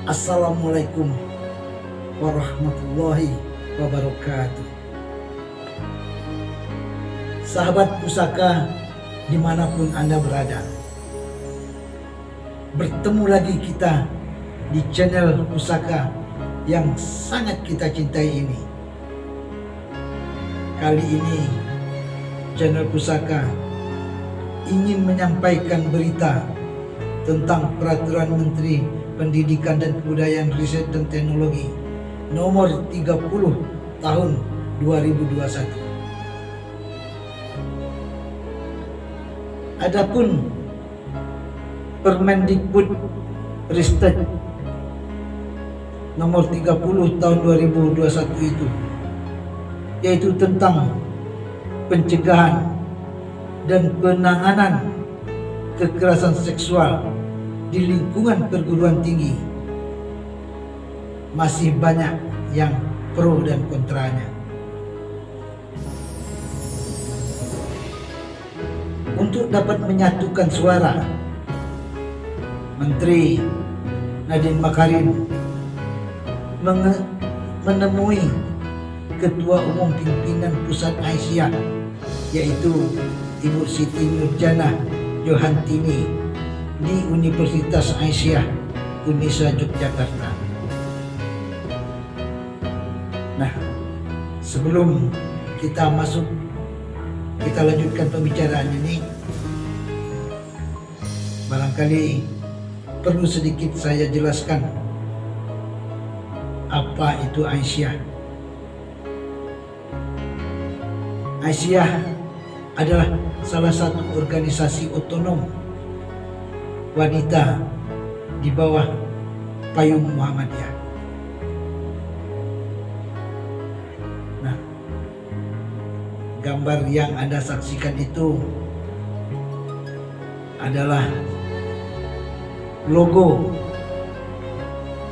Assalamualaikum warahmatullahi wabarakatuh. Sahabat pusaka dimanapun Anda berada, bertemu lagi kita di channel pusaka yang sangat kita cintai ini. Kali ini channel pusaka ingin menyampaikan berita tentang Peraturan Menteri Pendidikan dan Kebudayaan, Riset dan Teknologi nomor 30 tahun 2021. Adapun Permendikbud Ristek nomor 30 tahun 2021 itu, yaitu tentang pencegahan dan penanganan kekerasan seksual di lingkungan perguruan tinggi, masih banyak yang pro dan kontranya. Untuk dapat menyatukan suara, Menteri Nadiem Makarim menemui Ketua Umum Pimpinan Pusat Aisyah, yaitu Ibu Siti Nurjanah Johantini di Universitas Aisyah Unisa Yogyakarta. Nah, sebelum kita lanjutkan pembicaraan ini, barangkali perlu sedikit saya jelaskan apa itu Aisyah. Aisyah adalah salah satu organisasi otonom wanita di bawah payung Muhammadiyah. Nah, gambar yang Anda saksikan itu adalah logo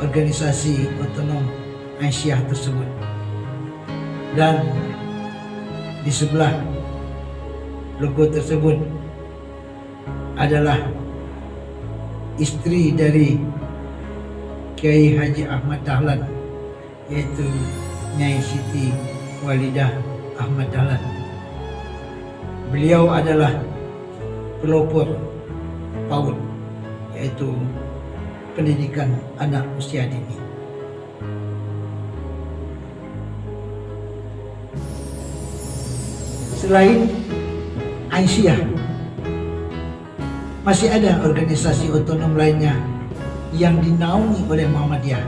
organisasi otonom Aisyah tersebut, dan di sebelah logo tersebut adalah istri dari Kiai Haji Ahmad Dahlan, yaitu Nyai Siti Walidah Ahmad Dahlan. Beliau adalah pelopor PAUD, yaitu pendidikan anak usia dini. Selain Aisyah, masih ada organisasi otonom lainnya yang dinaungi oleh Muhammadiyah,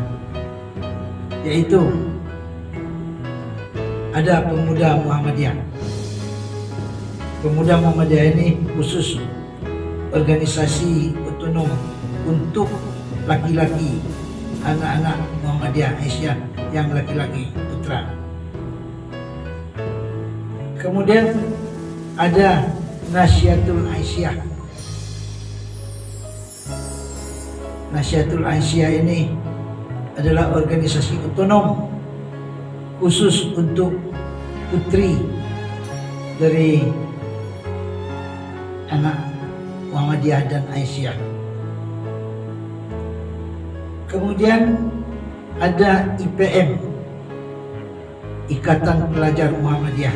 yaitu ada Pemuda Muhammadiyah. Pemuda Muhammadiyah ini khusus organisasi otonom untuk laki-laki, anak-anak Muhammadiyah Aisyah yang laki-laki putra. Kemudian ada Nasyatul Aisyah. Nasyatul Aisyah ini adalah organisasi otonom khusus untuk putri dari anak Muhammadiyah dan Aisyah. Kemudian ada IPM, Ikatan Pelajar Muhammadiyah.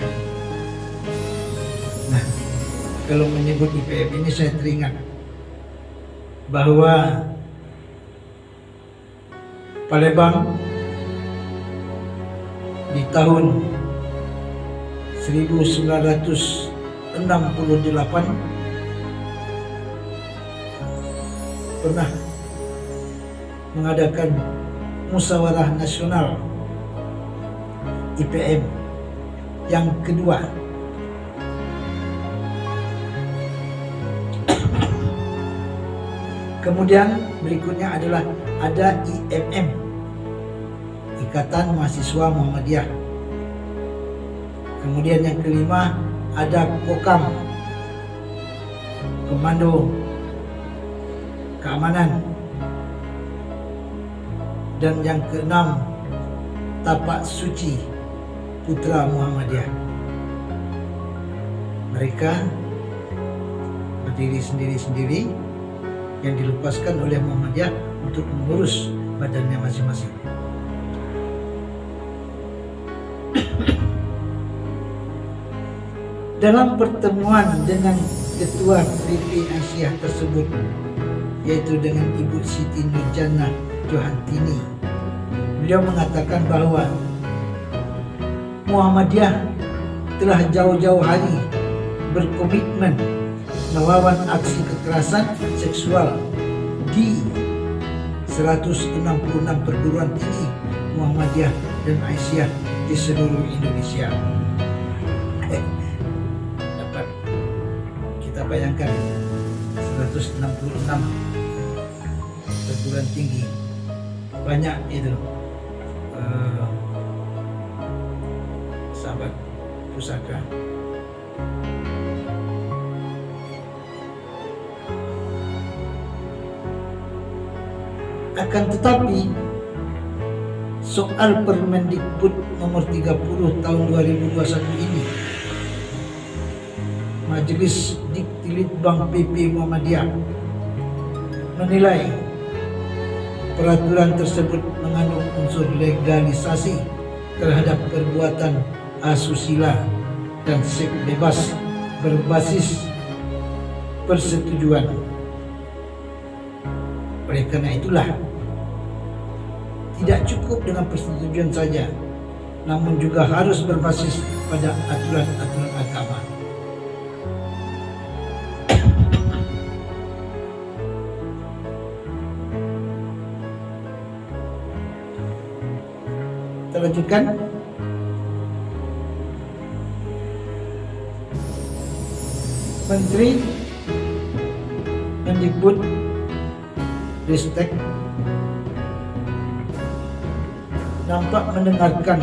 Nah, kalau menyebut IPM ini saya teringat bahwa Palembang di tahun 1968 pernah mengadakan musyawarah nasional IPM yang kedua. Kemudian berikutnya adalah ada IMM, Ikatan Mahasiswa Muhammadiyah. Kemudian yang kelima ada Kokam, Komando Keamanan. Dan yang keenam, Tapak Suci Putra Muhammadiyah. Mereka berdiri sendiri-sendiri yang dilepaskan oleh Muhammadiyah untuk mengurus badannya masing-masing. Dalam pertemuan dengan Ketua PP Asia tersebut, yaitu dengan Ibu Siti Nurjana Johantini, beliau mengatakan bahwa Muhammadiyah telah jauh-jauh hari berkomitmen melawan aksi kekerasan seksual di 166 perguruan tinggi Muhammadiyah dan Aisyah di seluruh Indonesia. Dapat kita bayangkan 166 perguruan tinggi, banyak itu sahabat pusaka. Akan tetapi soal Permendikbud nomor 30 tahun 2021 ini, Majelis Diktilitbang PP Muhammadiyah menilai peraturan tersebut mengandung unsur legalisasi terhadap perbuatan asusila dan seks bebas berbasis persetujuan. Oleh karena itulah, tidak cukup dengan persetujuan saja, namun juga harus berbasis pada aturan-aturan agama. Kita lanjutkan. Menteri Mendikbud Ristek nampak mendengarkan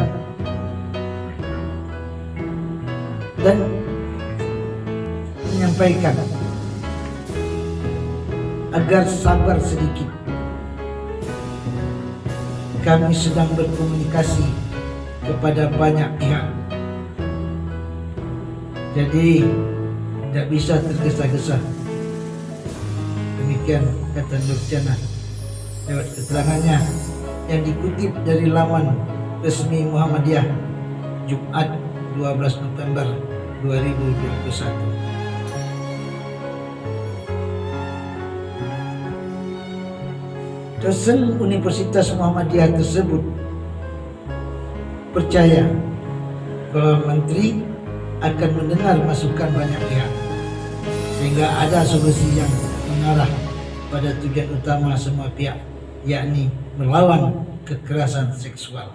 dan menyampaikan agar sabar sedikit. Kami sedang berkomunikasi kepada banyak pihak, jadi tidak bisa tergesa-gesa. Demikian kata Nurjana lewat keterangannya yang dikutip dari laman resmi Muhammadiyah Jumat 12 November 2021. Dosen Universitas Muhammadiyah tersebut percaya bahwa menteri akan mendengar masukan banyak pihak sehingga ada solusi yang mengarah pada tujuan utama semua pihak, yakni melawan kekerasan seksual.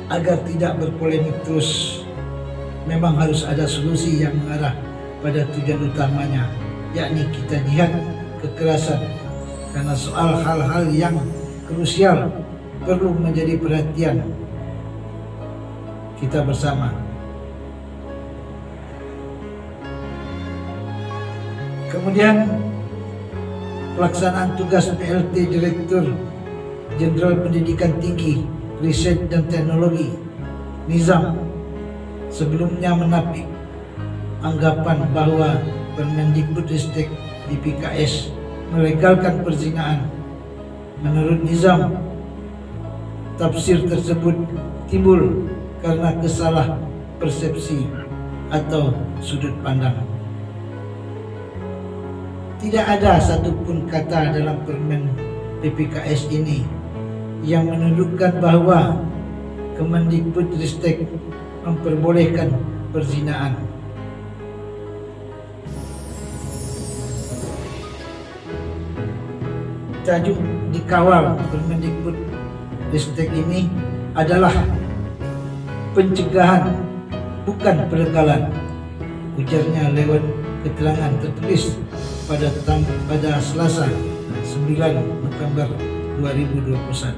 Agar tidak berpolemik terus, memang harus ada solusi yang mengarah pada tujuan utamanya, yakni kita jihad kekerasan, karena soal hal-hal yang krusial perlu menjadi perhatian kita bersama. Kemudian pelaksanaan tugas PLT Direktur Jenderal Pendidikan Tinggi, Riset dan Teknologi Nizam sebelumnya menapik anggapan bahwa Permendikbudristek DPKS melegalkan perzinaan. Menurut Nizam, tafsir tersebut timbul karena kesalah persepsi atau sudut pandang. Tidak ada satupun kata dalam Permen DPKS ini yang menunjukkan bahwa Kemendikbudristek memperbolehkan perzinaan. Tajuk dikawal Permendikbudristek ini adalah pencegahan, bukan pelegalan, ujarnya lewat keterangan tertulis pada Selasa 9 November 2021.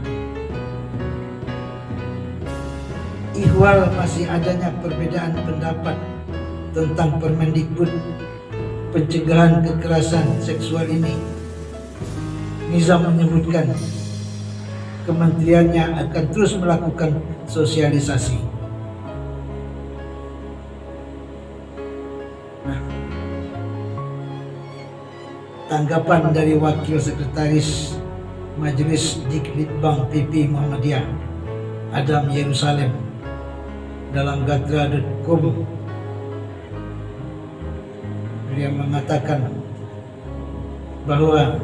Ihwal masih adanya perbedaan pendapat tentang Permendikbud pencegahan kekerasan seksual ini, Nizam menyebutkan kementeriannya akan terus melakukan sosialisasi. tanggapan dari Wakil Sekretaris Majelis Dikbudbang PP Muhammadiyah Adam Yerusalem dalam gatra.com. Beliau mengatakan bahwa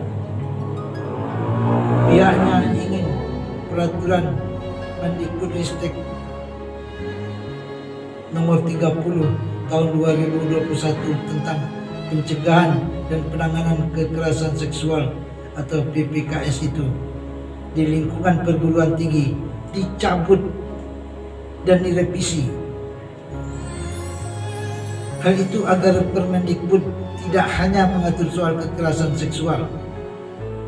pihaknya ingin peraturan Mendikbudristek nomor 30 tahun 2021 tentang pencegahan dan penanganan kekerasan seksual atau PPKS itu di lingkungan perguruan tinggi dicabut dan direvisi. Hal itu agar Permendikbud tidak hanya mengatur soal kekerasan seksual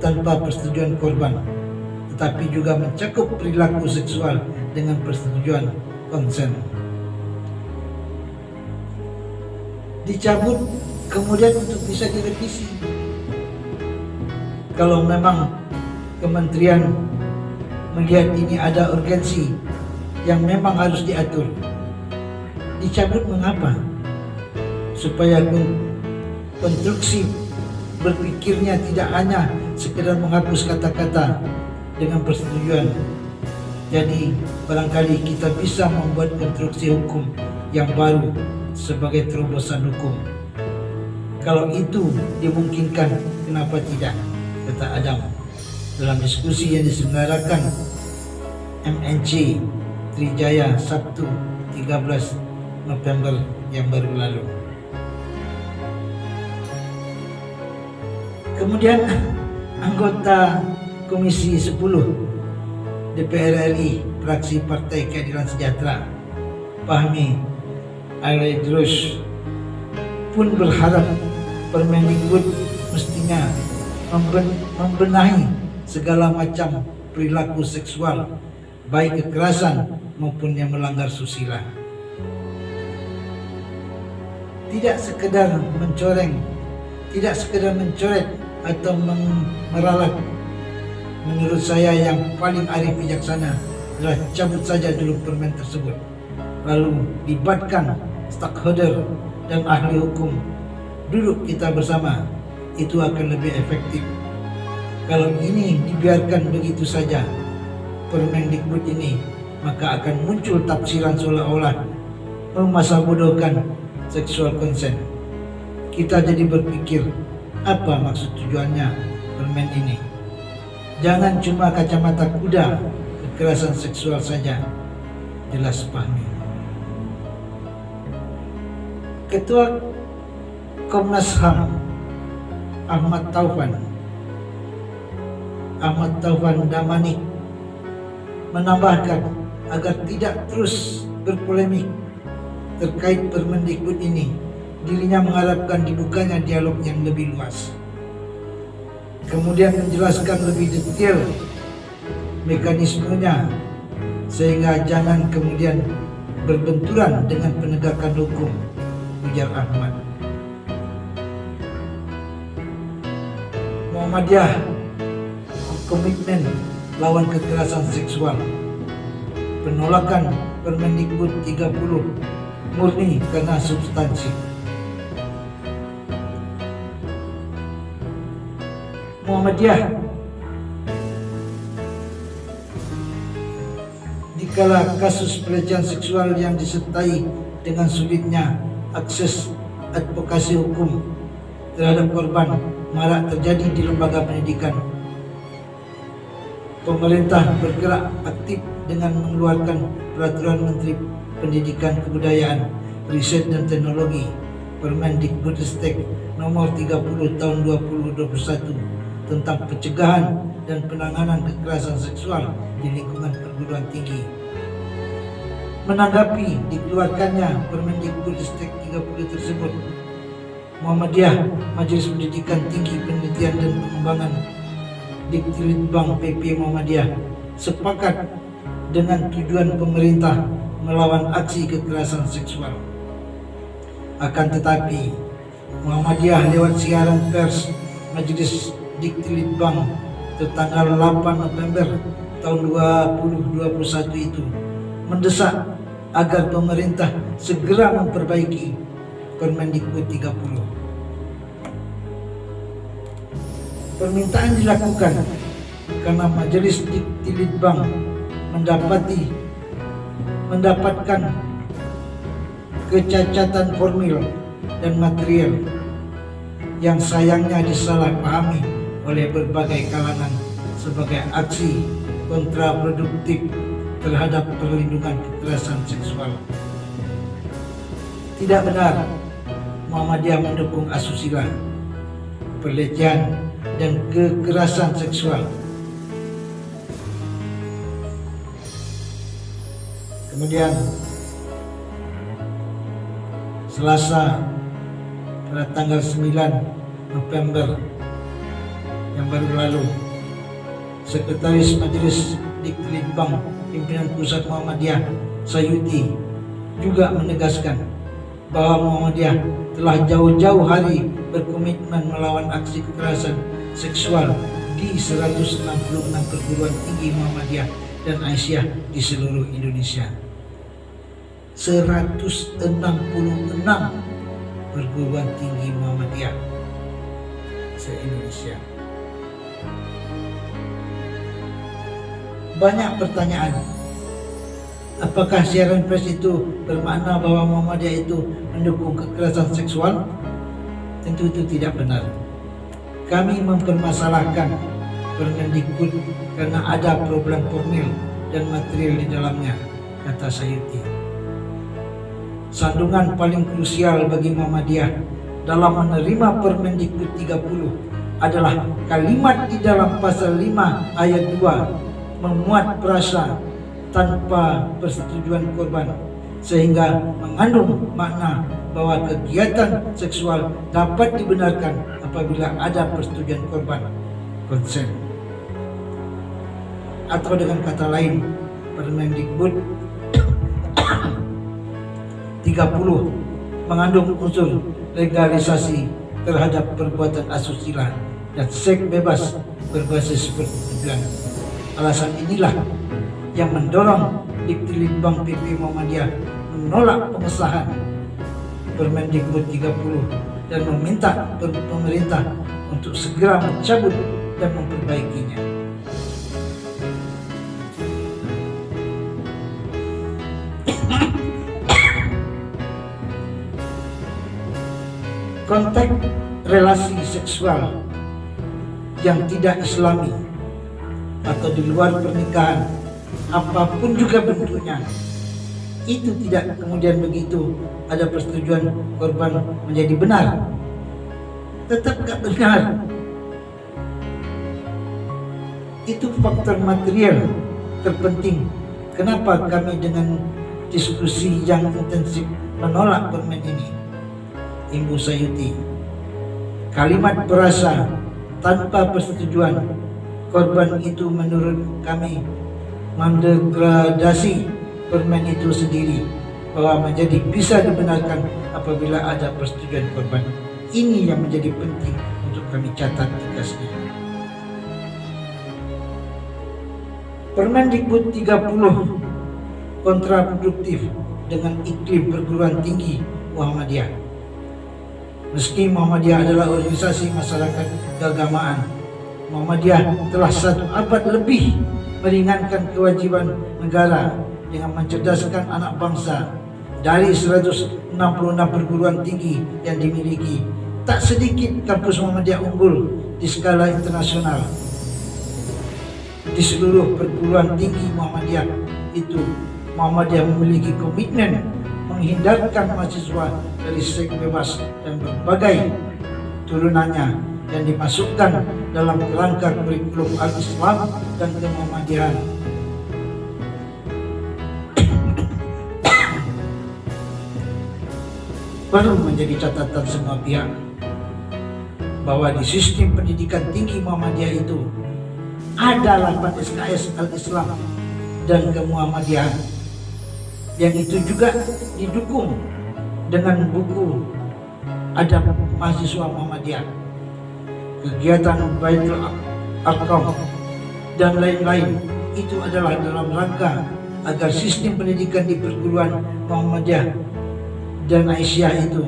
tanpa persetujuan korban, tetapi juga mencakup perilaku seksual dengan persetujuan konsen. Dicabut kemudian untuk bisa direvisi. Kalau memang kementerian melihat ini ada urgensi yang memang harus diatur, dicabut mengapa? Supaya konstruksi berpikirnya tidak hanya sekedar menghapus kata-kata dengan persetujuan. Jadi barangkali kita bisa membuat konstruksi hukum yang baru sebagai terobosan hukum. Kalau itu dimungkinkan, kenapa tidak? Kata Adam dalam diskusi yang diselenggarakan MNC Trijaya Sabtu 13 November yang baru lalu. Kemudian anggota Komisi 10 DPR RI fraksi Partai Keadilan Sejahtera Fahmi Alaidrus pun berharap Permendikbud mestinya membenahi segala macam perilaku seksual, baik kekerasan maupun yang melanggar susila. Tidak sekedar mencoret atau meralat. Menurut saya yang paling arif bijaksana adalah cabut saja dulu permen tersebut, lalu libatkan stakeholder dan ahli hukum, duduk kita bersama, itu akan lebih efektif. Kalau ini dibiarkan begitu saja Permendikbud ini, maka akan muncul tafsiran seolah-olah memasabodohkan seksual konsen. Kita jadi berpikir, apa maksud tujuannya permen ini? Jangan cuma kacamata kuda kekerasan seksual saja, jelas Fahmi. Ketua Komnas HAM Ahmad Taufan Damanik menambahkan agar tidak terus berpolemik terkait Permendikbud ini, dirinya mengharapkan dibukanya dialog yang lebih luas. Kemudian menjelaskan lebih detail mekanismenya sehingga jangan kemudian berbenturan dengan penegakan hukum, ujar Ahmad. Muhammadiyah komitmen lawan kekerasan seksual. Penolakan Permendikbud 30 murni karena substansi. Muhammadiyah dikala kasus pelecehan seksual yang disertai dengan sulitnya akses advokasi hukum terhadap korban marak terjadi di lembaga pendidikan. Pemerintah bergerak aktif dengan mengeluarkan Peraturan Menteri Pendidikan Kebudayaan, Riset dan Teknologi Permendikbudristek nomor 30 tahun 2021 tentang pencegahan dan penanganan kekerasan seksual di lingkungan perguruan tinggi. Menanggapi dikeluarkannya Permendikbudristek 30 tersebut, Muhammadiyah Majelis Pendidikan Tinggi Penelitian dan Pengembangan Dikbudbang PP Muhammadiyah sepakat dengan tujuan pemerintah melawan aksi kekerasan seksual. Akan tetapi, Muhammadiyah lewat siaran pers Majelis Dikbudbang tertanggal 8 November tahun 2021 itu mendesak agar pemerintah segera memperbaiki Permendikbud 30. Permintaan dilakukan karena Majelis Dikti Litbang mendapatkan kecacatan formil dan material yang sayangnya disalahpahami oleh berbagai kalangan sebagai aksi kontraproduktif terhadap perlindungan kekerasan seksual. Tidak benar Muhammadiyah mendukung asusila, pelecehan, dan kekerasan seksual. Kemudian Selasa pada tanggal 9 November yang baru lalu, Sekretaris Majelis Dikti Litbang Pimpinan Pusat Muhammadiyah Sayuti juga menegaskan bahwa Muhammadiyah telah jauh-jauh hari berkomitmen melawan aksi kekerasan seksual di 166 perguruan tinggi Muhammadiyah dan Aisyah di seluruh Indonesia. 166 perguruan tinggi Muhammadiyah se-Indonesia. Banyak pertanyaan. Apakah siaran pers itu bermakna bahwa Muhammadiyah itu mendukung kekerasan seksual? Tentu itu tidak benar. Kami mempermasalahkan Permendikbud karena ada problem formil dan material di dalamnya, kata Sayuti. Sandungan paling krusial bagi Muhammadiyah dalam menerima Permendikbud 30 adalah kalimat di dalam pasal 5 ayat 2 memuat frasa tanpa persetujuan korban, sehingga mengandung makna bahwa kegiatan seksual dapat dibenarkan apabila ada persetujuan korban, konsen. Atau dengan kata lain, Permendikbud 30 mengandung unsur legalisasi terhadap perbuatan asusila dan seks bebas berbasis persetujuan. Alasan inilah yang mendorong Dikti Litbang PP Muhammadiyah menolak pengesahan Permendikbud 30 dan meminta pemerintah untuk segera mencabut dan memperbaikinya. Konteks relasi seksual yang tidak islami atau di luar pernikahan, apapun juga bentuknya, itu tidak kemudian begitu ada persetujuan korban menjadi benar. Tetap gak benar. Itu faktor material terpenting kenapa kami dengan diskusi yang intensif menolak permen ini. Ibu Sayuti, kalimat frasa tanpa persetujuan korban itu menurut kami mendegradasi permen itu sendiri, bahwa menjadi bisa dibenarkan apabila ada persetujuan korban. Ini yang menjadi penting untuk kami catat tegasnya. Permendikbud 30 kontraproduktif dengan iklim perguruan tinggi Muhammadiyah. Meski Muhammadiyah adalah organisasi masyarakat keagamaan, Muhammadiyah telah 1 abad lebih meringankan kewajiban negara dengan mencerdaskan anak bangsa. Dari 166 perguruan tinggi yang dimiliki, tak sedikit kampus Muhammadiyah unggul di skala internasional. Di seluruh perguruan tinggi Muhammadiyah itu, Muhammadiyah memiliki komitmen menghindarkan mahasiswa dari seks bebas dan berbagai turunannya yang dimasukkan dalam kerangka kurikulum al-Islam dan kemuhammadiyahan. Perlu menjadi catatan semua pihak bahwa di sistem pendidikan tinggi Muhammadiyah itu ada 8 SKS al-Islam dan kemuhammadiyahan, yang itu juga didukung dengan buku adab mahasiswa Muhammadiyah, kegiatan Baitul Aqam, dan lain-lain. Itu adalah dalam rangka agar sistem pendidikan di perguruan Muhammadiyah dan Aisyah itu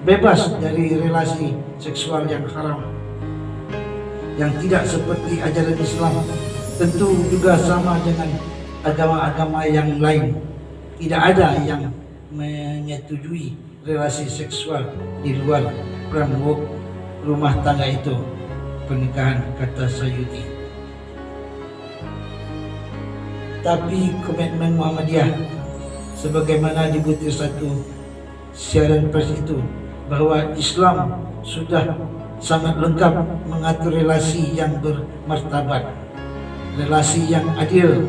bebas dari relasi seksual yang haram. yang tidak seperti ajaran Islam. Tentu juga sama dengan agama-agama yang lain. Tidak ada yang menyetujui relasi seksual di luar framework rumah tangga itu pernikahan, kata Sayuti. Tapi komitmen Muhammadiyah sebagaimana di butir 1 siaran pers itu, bahwa Islam sudah sangat lengkap mengatur relasi yang bermartabat, relasi yang adil,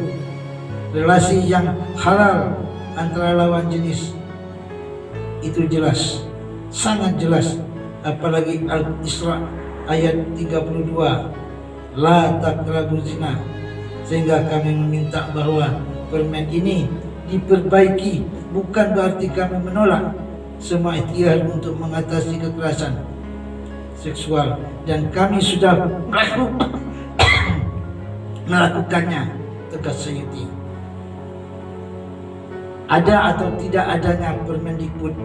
relasi yang halal antara lawan jenis. Itu jelas, sangat jelas. Apalagi Al-Isra ayat 32, la taqrabu zina. Sehingga kami meminta bahwa permen ini diperbaiki, bukan berarti kami menolak semua ikhtiar untuk mengatasi kekerasan seksual, dan kami sudah melakukannya, tegas Sayuti. Ada atau tidak adanya Permendikbud,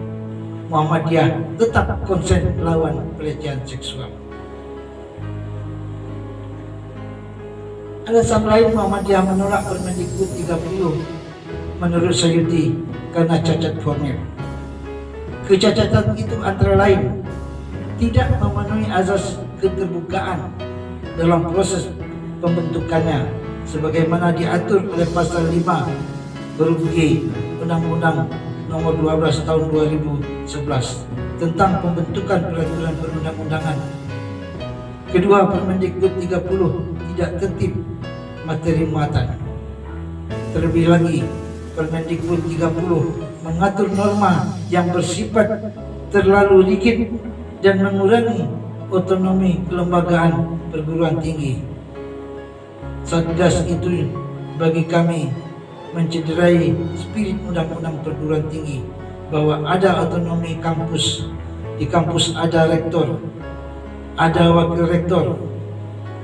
Muhammadiyah tetap konsen lawan pelecehan seksual. Alasan lain Muhammadiyah menolak Permendikbud 30 menurut Sayuti karena cacat formil. Kecacatan itu antara lain tidak memenuhi azas keterbukaan dalam proses pembentukannya sebagaimana diatur oleh pasal 5 huruf G Undang-Undang Nomor 12 Tahun 2011 tentang pembentukan peraturan perundang-undangan. Kedua, Permendikbud 30 tidak tertib materi muatan. Terlebih lagi, Permendikbud 30 mengatur norma yang bersifat terlalu rigid dan mengurangi otonomi kelembagaan perguruan tinggi. Satgas itu bagi kami mencederai spirit undang-undang perguruan tinggi, bahwa ada otonomi kampus. Di kampus ada rektor, ada wakil rektor.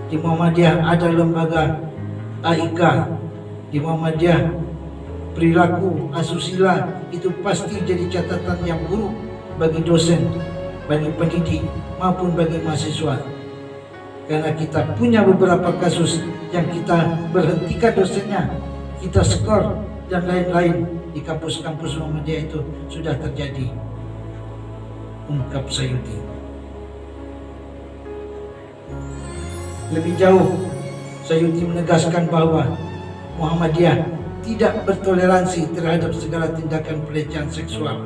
Di Muhammadiyah ada lembaga AIK. Di Muhammadiyah perilaku asusila itu pasti jadi catatan yang buruk bagi dosen, bagi pendidik maupun bagi mahasiswa. Karena kita punya beberapa kasus yang kita berhentikan dosennya, kita skor dan lain-lain di kampus-kampus Muhammadiyah itu sudah terjadi, ungkap Sayuti. Lebih jauh, Sayuti menegaskan bahwa Muhammadiyah tidak bertoleransi terhadap segala tindakan pelecehan seksual.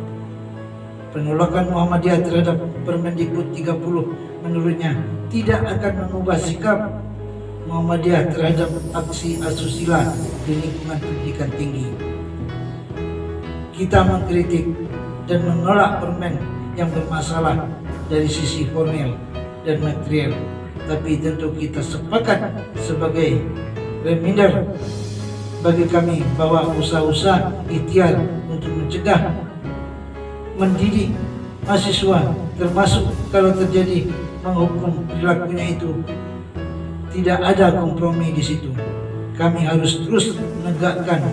Penolakan Muhammadiyah terhadap Permendikbud 30 menurutnya tidak akan mengubah sikap Muhammadiyah terhadap aksi asusila di lingkungan pendidikan tinggi. Kita mengkritik dan menolak permen yang bermasalah dari sisi formil dan material, tapi tentu kita sepakat sebagai reminder bagi kami bahwa usaha-usaha ikhtiar untuk mencegah, mendidik mahasiswa, termasuk kalau terjadi menghukum perilakunya itu, tidak ada kompromi di situ. Kami harus terus menegakkan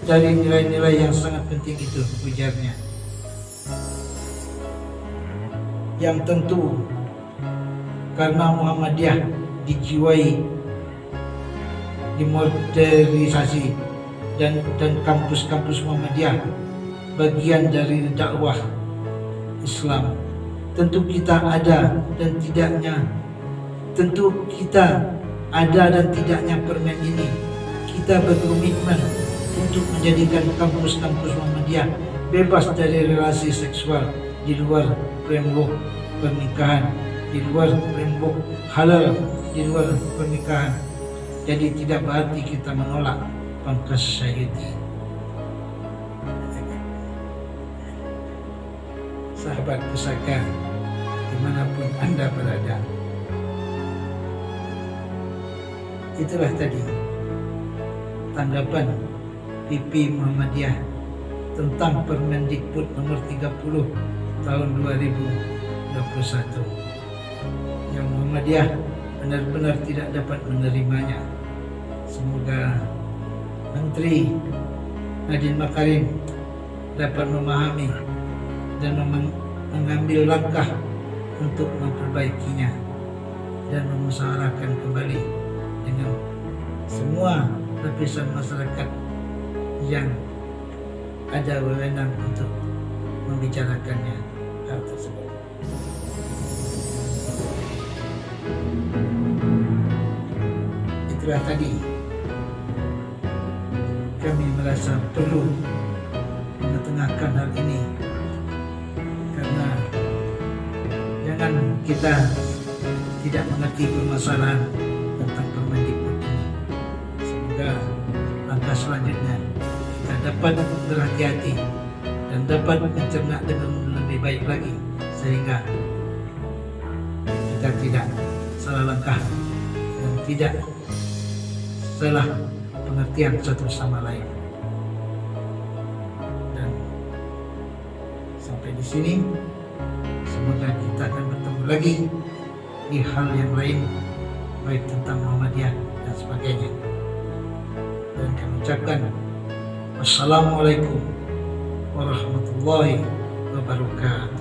dari nilai-nilai yang sangat penting itu, ujarnya. Yang tentu karena Muhammadiyah dijiwai dimodernisasi dan kampus-kampus Muhammadiyah bagian dari dakwah Islam. Tentu kita ada dan tidaknya permen ini, kita berkomitmen untuk menjadikan kampus-kampus Muhammadiyah bebas dari relasi seksual di luar framework pernikahan, di luar framework halal, di luar pernikahan. Jadi tidak berarti kita menolak, pangkas Sayuti. Sahabat pusaka, dimanapun Anda berada, itulah tadi tanggapan PP Muhammadiyah tentang Permendikbud nomor 30 tahun 2021 yang Muhammadiyah benar-benar tidak dapat menerimanya. Semoga Menteri Nadiem Makarim dapat memahami dan mengambil langkah untuk memperbaikinya. dan memusyawarahkan kembali dengan semua lapisan masyarakat yang ada wewenang untuk membicarakannya hal tersebut. Itulah tadi kami merasa perlu mengetengahkan hal ini, karena jangan kita tidak mengerti permasalahan tentang Permendikbud ini. Semoga langkah selanjutnya kita dapat berhati-hati dan dapat mencerna dengan lebih baik lagi, sehingga kita tidak salah langkah dan tidak salah pengertian satu sama lain. Dan sampai di sini, semoga kita akan bertemu lagi di hal yang lain, baik tentang Muhammadiyah dan sebagainya. Dan kami ucapkan wassalamualaikum warahmatullahi wabarakatuh.